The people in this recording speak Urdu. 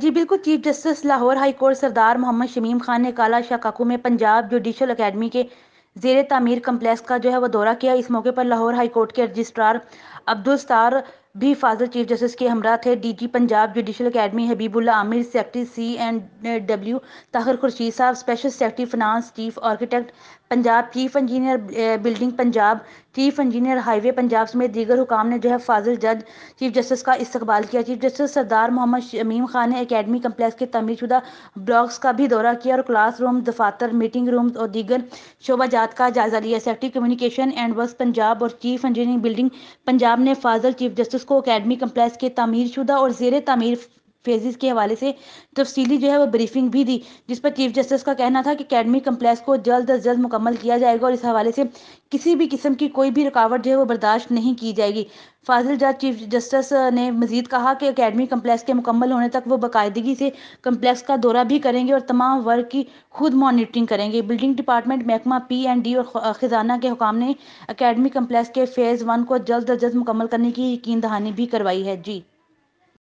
جی بالکل، chief justice Lahore high court سردار محمد شمیم خان نے کالا شاہ کاکو میں پنجاب جوڈیشل اکیڈمی کے زیر تعمیر کمپلیکس کا وہ دورہ کیا۔ اس موقع پر لاہور ہائی کورٹ کے رجسٹرار عبدالستار بھی فاضل چیف جسٹس کے ہمراہ تھے۔ D G Punjab judicial academy Habibullah Amir, secretary C and W Tahir Khurshid Sahib, special secretary finance, chief architect Punjab, chief engineer building Punjab, chief engineer highway Punjab سمیت دیگر حکام نے فاضل جج چیف جسٹس کا استقبال کیا۔ چیف جسٹس سردار محمد شمیم خان نے اکیڈمی کمپلیکس کے تعمیر شدہ بلاکس کا بھی دورہ کیا اور کلاس روم، دفاتر، میٹنگ رومز اور دیگر شعبہ جات کا جائزہ لیا۔ Secretary communication and works Punjab اور چیف انجینئر بلڈنگ پنجاب نے فاضل چیف جسٹس کو اکیڈمی کمپلیکس کے تعمیر شدہ اور زیر تعمیر فیزز کے حوالے سے تفصیلی وہ بریفنگ بھی دی، جس پر چیف جسٹس کا کہنا تھا کہ اکیڈمی کمپلیکس کو جلد از جلد مکمل کیا جائے گا اور اس حوالے سے کسی بھی قسم کی کوئی بھی رکاوٹ وہ برداشت نہیں کی جائے گی۔ فاضل جج چیف جسٹس نے مزید کہا کہ اکیڈمی کمپلیکس کے مکمل ہونے تک وہ باقاعدگی سے کمپلیکس کا دورہ بھی کریں گے اور تمام ورک کی خود مانیٹرنگ کریں گے۔ بلڈنگ ڈپارٹمنٹ، محکمہ پی اینڈ ڈی اور خزانہ کے حکام نے اکیڈمی کمپلیکس کے فیز 1 کو جلد از جلد مکمل کرنے کی یقین دہانی بھی کروائی ہے۔ جی